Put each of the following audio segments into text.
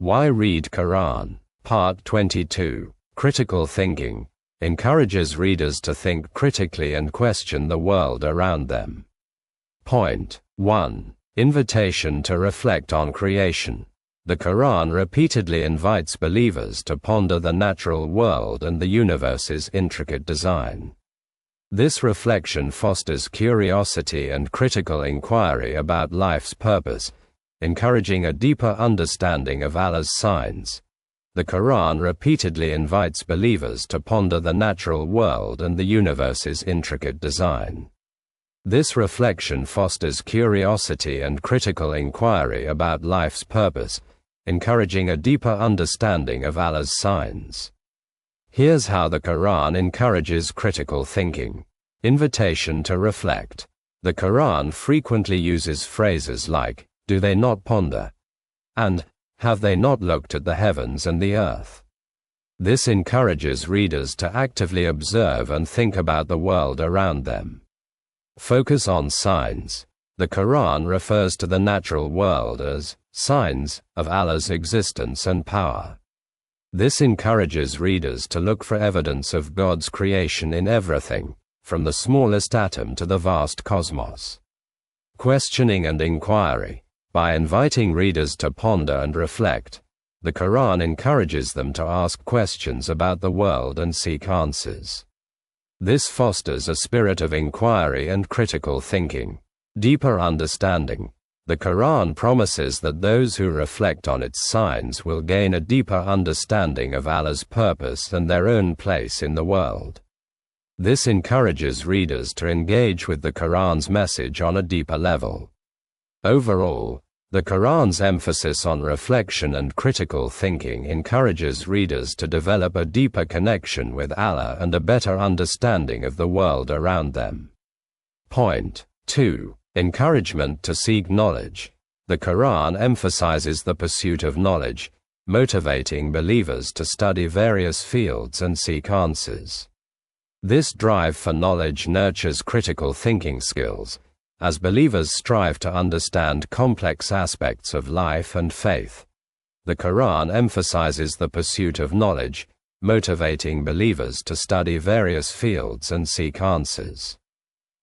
Why read Quran? Part 22. Critical thinking encourages readers to think critically and question the world around them. Point 1. Invitation to reflect on creation. The Quran repeatedly invites believers to ponder the natural world and the universe's intricate design. This reflection fosters curiosity and critical inquiry about life's purpose, encouraging a deeper understanding of Allah's signs. The Quran repeatedly invites believers to ponder the natural world and the universe's intricate design. This reflection fosters curiosity and critical inquiry about life's purpose, encouraging a deeper understanding of Allah's signs. Here's how the Quran encourages critical thinking. Invitation to reflect. The Quran frequently uses phrases like, "Do they not ponder?" and "Have they not looked at the heavens and the earth?" This encourages readers to actively observe and think about the world around them. Focus on signs. The Quran refers to the natural world as signs of Allah's existence and power. This encourages readers to look for evidence of God's creation in everything, from the smallest atom to the vast cosmos. Questioning and inquiry. By inviting readers to ponder and reflect, the Quran encourages them to ask questions about the world and seek answers. This fosters a spirit of inquiry and critical thinking. Deeper understanding. The Quran promises that those who reflect on its signs will gain a deeper understanding of Allah's purpose and their own place in the world. This encourages readers to engage with the Quran's message on a deeper level. Overall, the Quran's emphasis on reflection and critical thinking encourages readers to develop a deeper connection with Allah and a better understanding of the world around them. Point 2. Encouragement to seek knowledge. The Quran emphasizes the pursuit of knowledge, motivating believers to study various fields and seek answers. This drive for knowledge nurtures critical thinking skills, as believers strive to understand complex aspects of life and faith. The Quran emphasizes the pursuit of knowledge, motivating believers to study various fields and seek answers.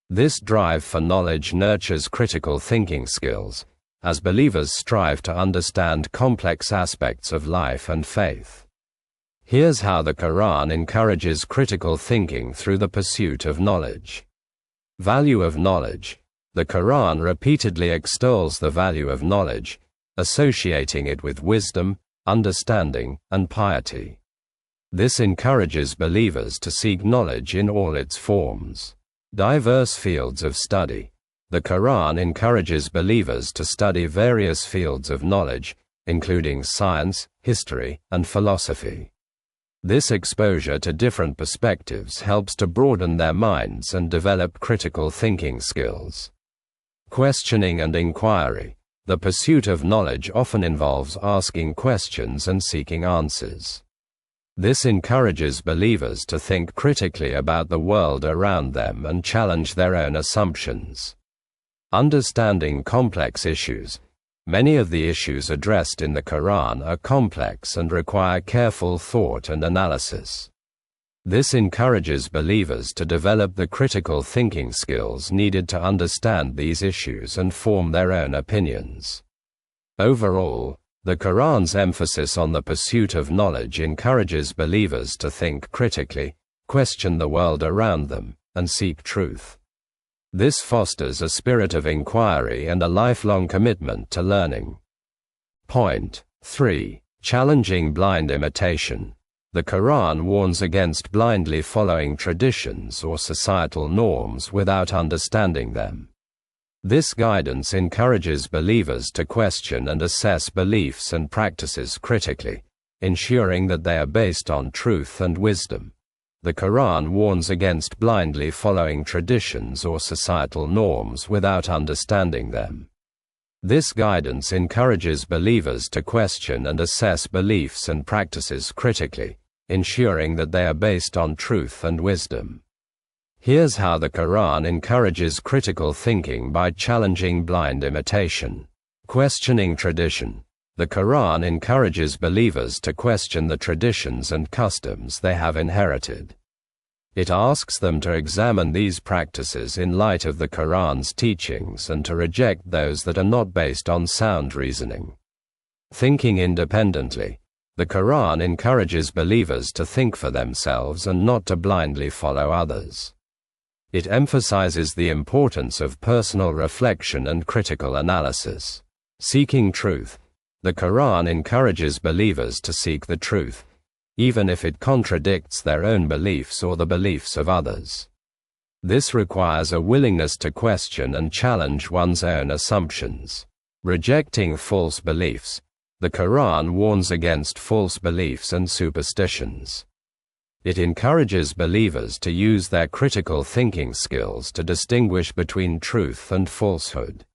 This drive for knowledge nurtures critical thinking skills, as believers strive to understand complex aspects of life and faith. Here's how the Quran encourages critical thinking through the pursuit of knowledge. Value of knowledge. The Quran repeatedly extols the value of knowledge, associating it with wisdom, understanding, and piety. This encourages believers to seek knowledge in all its forms. Diverse fields of study. The Quran encourages believers to study various fields of knowledge, including science, history, and philosophy. This exposure to different perspectives helps to broaden their minds and develop critical thinking skills. Questioning and inquiry. The pursuit of knowledge often involves asking questions and seeking answers. This encourages believers to think critically about the world around them and challenge their own assumptions. Understanding complex issues. Many of the issues addressed in the Quran are complex and require careful thought and analysis. This encourages believers to develop the critical thinking skills needed to understand these issues and form their own opinions. Overall, the Quran's emphasis on the pursuit of knowledge encourages believers to think critically, question the world around them, and seek truth. This fosters a spirit of inquiry and a lifelong commitment to learning. Point 3. Challenging blind imitation. The Quran warns against blindly following traditions or societal norms without understanding them. This guidance encourages believers to question and assess beliefs and practices critically, ensuring that they are based on truth and wisdom. The Quran warns against blindly following traditions or societal norms without understanding them. This guidance encourages believers to question and assess beliefs and practices critically, ensuring that they are based on truth and wisdom. Here's how the Quran encourages critical thinking by challenging blind imitation. Questioning tradition. The Quran encourages believers to question the traditions and customs they have inherited. It asks them to examine these practices in light of the Quran's teachings and to reject those that are not based on sound reasoning. Thinking independently, the Quran encourages believers to think for themselves and not to blindly follow others. It emphasizes the importance of personal reflection and critical analysis. Seeking truth, the Quran encourages believers to seek the truth, even if it contradicts their own beliefs or the beliefs of others. This requires a willingness to question and challenge one's own assumptions. Rejecting false beliefs, the Quran warns against false beliefs and superstitions. It encourages believers to use their critical thinking skills to distinguish between truth and falsehood.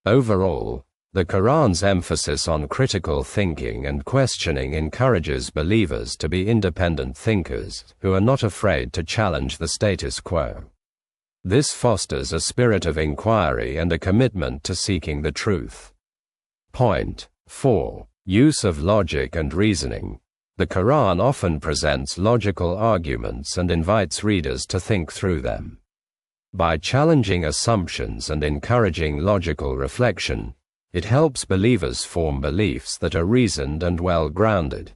Overall, the Quran's emphasis on critical thinking and questioning encourages believers to be independent thinkers who are not afraid to challenge the status quo. This fosters a spirit of inquiry and a commitment to seeking the truth. Point 4. Use of logic and reasoning. The Quran often presents logical arguments and invites readers to think through them. By challenging assumptions and encouraging logical reflection, it helps believers form beliefs that are reasoned and well-grounded.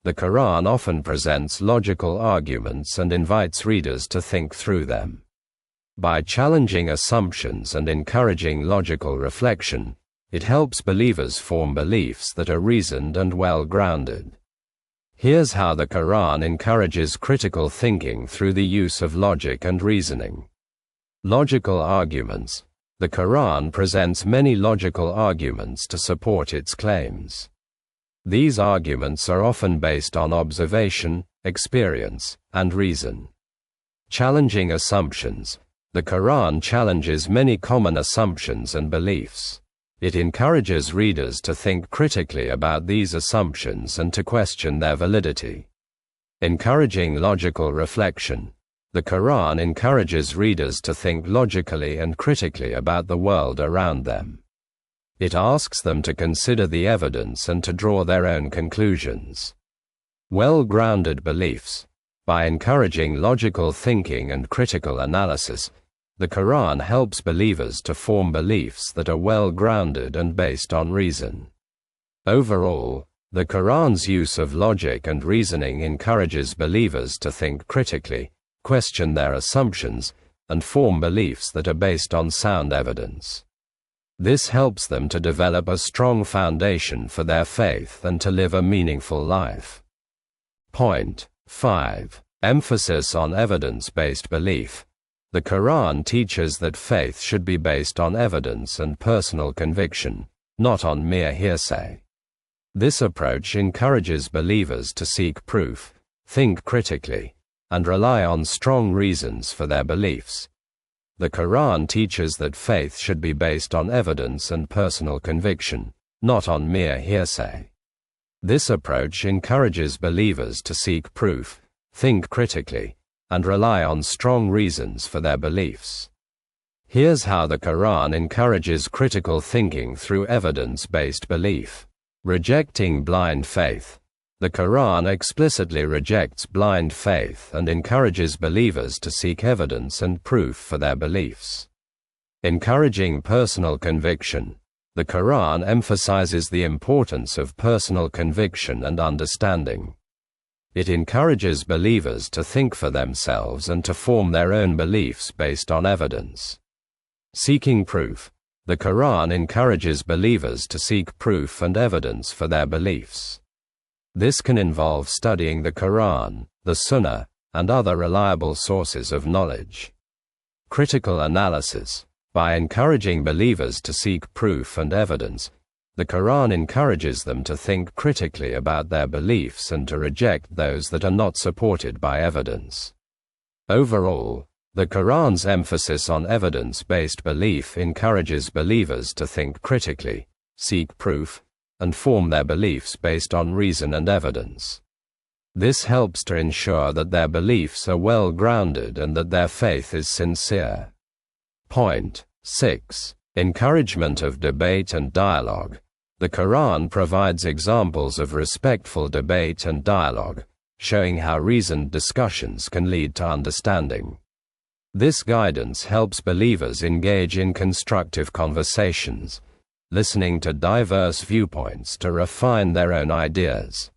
The Quran often presents logical arguments and invites readers to think through them. By challenging assumptions and encouraging logical reflection, it helps believers form beliefs that are reasoned and well-grounded. Here's how the Quran encourages critical thinking through the use of logic and reasoning. Logical arguments. The Quran presents many logical arguments to support its claims. These arguments are often based on observation, experience, and reason. Challenging assumptions. The Quran challenges many common assumptions and beliefs. It encourages readers to think critically about these assumptions and to question their validity. Encouraging logical reflection. The Quran encourages readers to think logically and critically about the world around them. It asks them to consider the evidence and to draw their own conclusions. Well-grounded beliefs. By encouraging logical thinking and critical analysis, the Quran helps believers to form beliefs that are well-grounded and based on reason. Overall, the Quran's use of logic and reasoning encourages believers to think critically, question their assumptions, and form beliefs that are based on sound evidence. This helps them to develop a strong foundation for their faith and to live a meaningful life. Point 5. Emphasis on evidence-based belief. The Quran teaches that faith should be based on evidence and personal conviction, not on mere hearsay. This approach encourages believers to seek proof, think critically, and rely on strong reasons for their beliefs. The Quran teaches that faith should be based on evidence and personal conviction, not on mere hearsay. This approach encourages believers to seek proof, think critically, and rely on strong reasons for their beliefs. Here's how the Quran encourages critical thinking through evidence-based belief. Rejecting blind faith. The Quran explicitly rejects blind faith and encourages believers to seek evidence and proof for their beliefs. Encouraging personal conviction. The Quran emphasizes the importance of personal conviction and understanding. It encourages believers to think for themselves and to form their own beliefs based on evidence. Seeking proof. The Quran encourages believers to seek proof and evidence for their beliefs. This can involve studying the Quran, the Sunnah, and other reliable sources of knowledge. Critical analysis. By encouraging believers to seek proof and evidence, the Quran encourages them to think critically about their beliefs and to reject those that are not supported by evidence. Overall, the Quran's emphasis on evidence-based belief encourages believers to think critically, seek proof, and form their beliefs based on reason and evidence. This helps to ensure that their beliefs are well-grounded and that their faith is sincere. Point 6. Encouragement of debate and dialogue. The Quran provides examples of respectful debate and dialogue, showing how reasoned discussions can lead to understanding. This guidance helps believers engage in constructive conversations, listening to diverse viewpoints to refine their own ideas.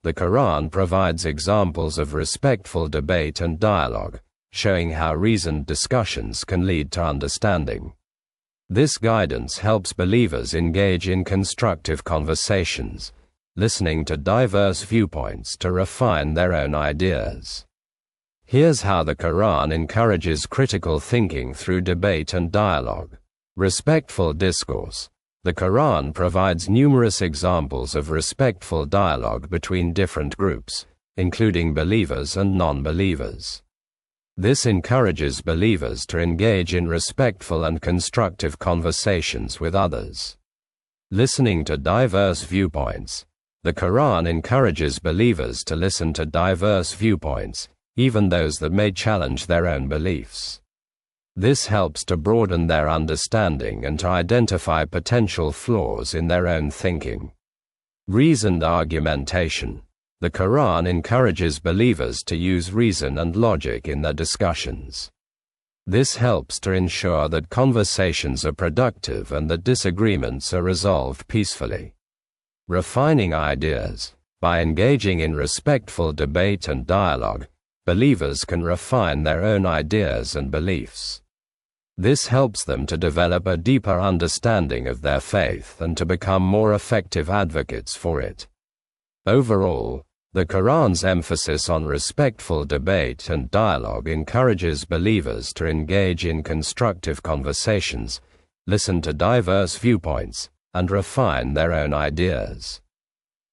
The Quran provides examples of respectful debate and dialogue, showing how reasoned discussions can lead to understanding. This guidance helps believers engage in constructive conversations, listening to diverse viewpoints to refine their own ideas. Here's how the Quran encourages critical thinking through debate and dialogue. Respectful discourse. The Quran provides numerous examples of respectful dialogue between different groups, including believers and non-believers. This encourages believers to engage in respectful and constructive conversations with others. Listening to diverse viewpoints. The Quran encourages believers to listen to diverse viewpoints, even those that may challenge their own beliefs. This helps to broaden their understanding and to identify potential flaws in their own thinking. Reasoned argumentation. The Quran encourages believers to use reason and logic in their discussions. This helps to ensure that conversations are productive and that disagreements are resolved peacefully. Refining ideas. By engaging in respectful debate and dialogue, believers can refine their own ideas and beliefs. This helps them to develop a deeper understanding of their faith and to become more effective advocates for it. Overall, the Quran's emphasis on respectful debate and dialogue encourages believers to engage in constructive conversations, listen to diverse viewpoints, and refine their own ideas.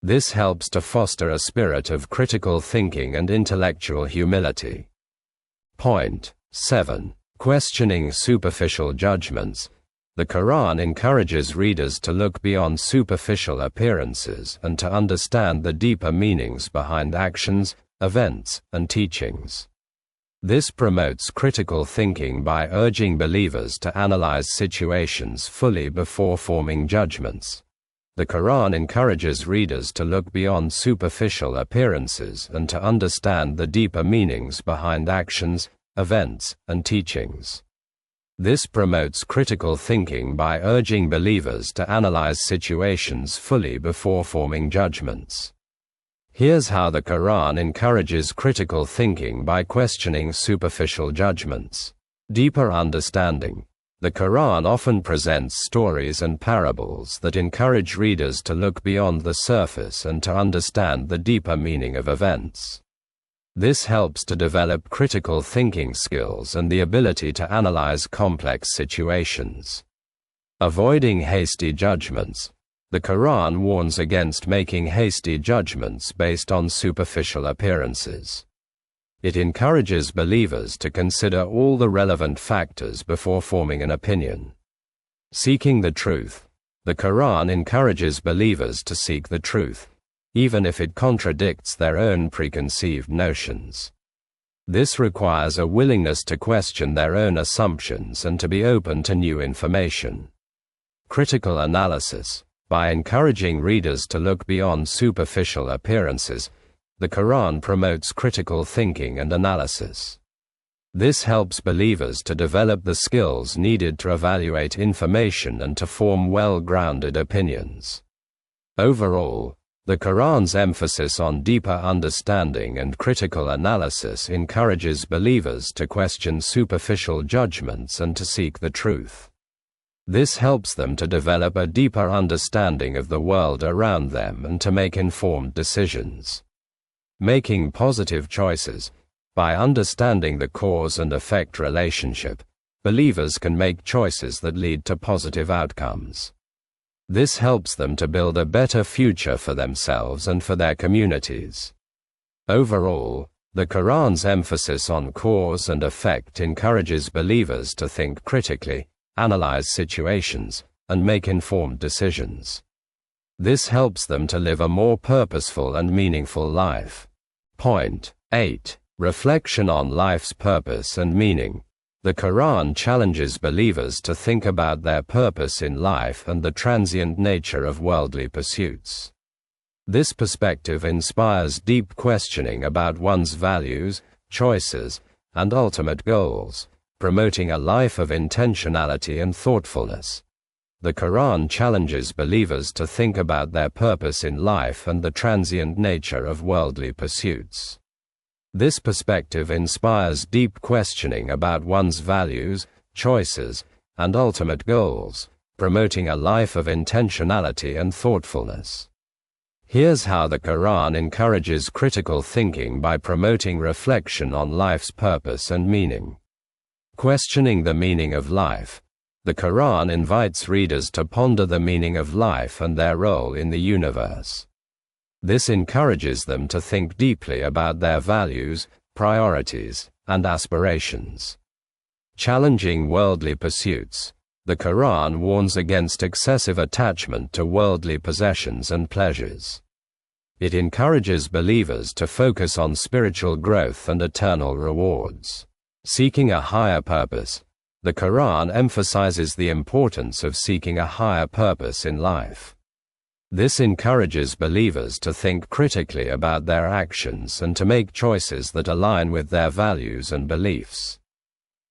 This helps to foster a spirit of critical thinking and intellectual humility. Point 7. Questioning superficial judgments. The Quran encourages readers to look beyond superficial appearances and to understand the deeper meanings behind actions, events, and teachings. This promotes critical thinking by urging believers to analyze situations fully before forming judgments. The Quran encourages readers to look beyond superficial appearances and to understand the deeper meanings behind actions, events, and teachings. This promotes critical thinking by urging believers to analyze situations fully before forming judgments. Here's how the Quran encourages critical thinking by questioning superficial judgments. Deeper understanding. The Quran often presents stories and parables that encourage readers to look beyond the surface and to understand the deeper meaning of events. This helps to develop critical thinking skills and the ability to analyze complex situations. Avoiding hasty judgments. The Quran warns against making hasty judgments based on superficial appearances. It encourages believers to consider all the relevant factors before forming an opinion. Seeking the truth. The Quran encourages believers to seek the truth, even if it contradicts their own preconceived notions. This requires a willingness to question their own assumptions and to be open to new information. Critical analysis. By encouraging readers to look beyond superficial appearances, the Quran promotes critical thinking and analysis. This helps believers to develop the skills needed to evaluate information and to form well-grounded opinions. Overall, the Quran's emphasis on deeper understanding and critical analysis encourages believers to question superficial judgments and to seek the truth. This helps them to develop a deeper understanding of the world around them and to make informed decisions. Making positive choices. By understanding the cause and effect relationship, believers can make choices that lead to positive outcomes. This helps them to build a better future for themselves and for their communities. Overall, the Quran's emphasis on cause and effect encourages believers to think critically, analyze situations, and make informed decisions. This helps them to live a more purposeful and meaningful life. Point 8. Reflection on life's purpose and meaning. The Quran challenges believers to think about their purpose in life and the transient nature of worldly pursuits. This perspective inspires deep questioning about one's values, choices, and ultimate goals, promoting a life of intentionality and thoughtfulness. The Quran challenges believers to think about their purpose in life and the transient nature of worldly pursuits. This perspective inspires deep questioning about one's values, choices, and ultimate goals, promoting a life of intentionality and thoughtfulness. Here's how the Quran encourages critical thinking by promoting reflection on life's purpose and meaning. Questioning the meaning of life. The Quran invites readers to ponder the meaning of life and their role in the universe. This encourages them to think deeply about their values, priorities, and aspirations. Challenging worldly pursuits. The Quran warns against excessive attachment to worldly possessions and pleasures. It encourages believers to focus on spiritual growth and eternal rewards. Seeking a higher purpose. The Quran emphasizes the importance of seeking a higher purpose in life. This encourages believers to think critically about their actions and to make choices that align with their values and beliefs.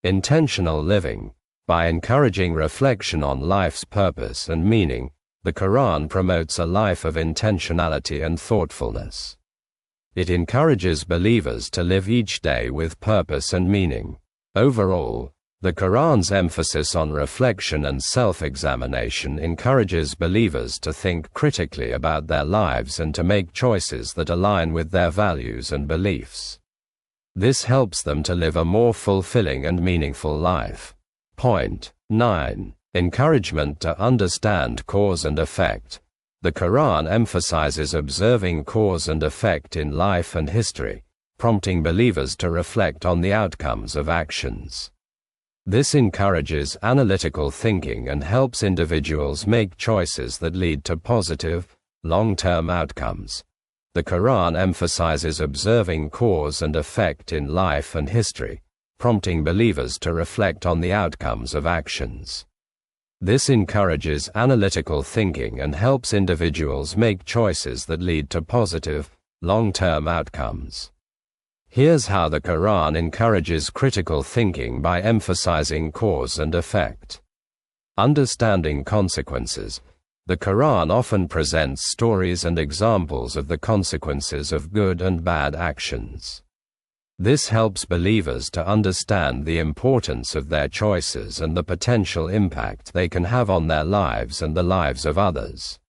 Intentional living. By encouraging reflection on life's purpose and meaning, the Quran promotes a life of intentionality and thoughtfulness. It encourages believers to live each day with purpose and meaning. Overall, the Quran's emphasis on reflection and self-examination encourages believers to think critically about their lives and to make choices that align with their values and beliefs. This helps them to live a more fulfilling and meaningful life. Point 9. Encouragement to understand cause and effect. The Quran emphasizes observing cause and effect in life and history, prompting believers to reflect on the outcomes of actions. This encourages analytical thinking and helps individuals make choices that lead to positive, long-term outcomes. The Quran emphasizes observing cause and effect in life and history, prompting believers to reflect on the outcomes of actions. This encourages analytical thinking and helps individuals make choices that lead to positive, long-term outcomes. Here's how the Quran encourages critical thinking by emphasizing cause and effect. Understanding consequences. The Quran often presents stories and examples of the consequences of good and bad actions. This helps believers to understand the importance of their choices and the potential impact they can have on their lives and the lives of others.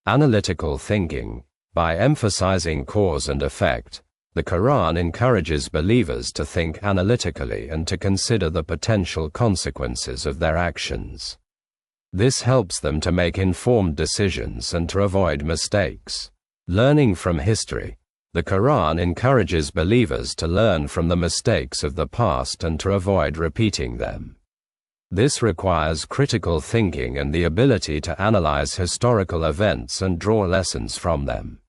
Analytical thinking. By emphasizing cause and effect, the Quran encourages believers to think analytically and to consider the potential consequences of their actions. This helps them to make informed decisions and to avoid mistakes. Learning from history. The Quran encourages believers to learn from the mistakes of the past and to avoid repeating them. This requires critical thinking and the ability to analyze historical events and draw lessons from them.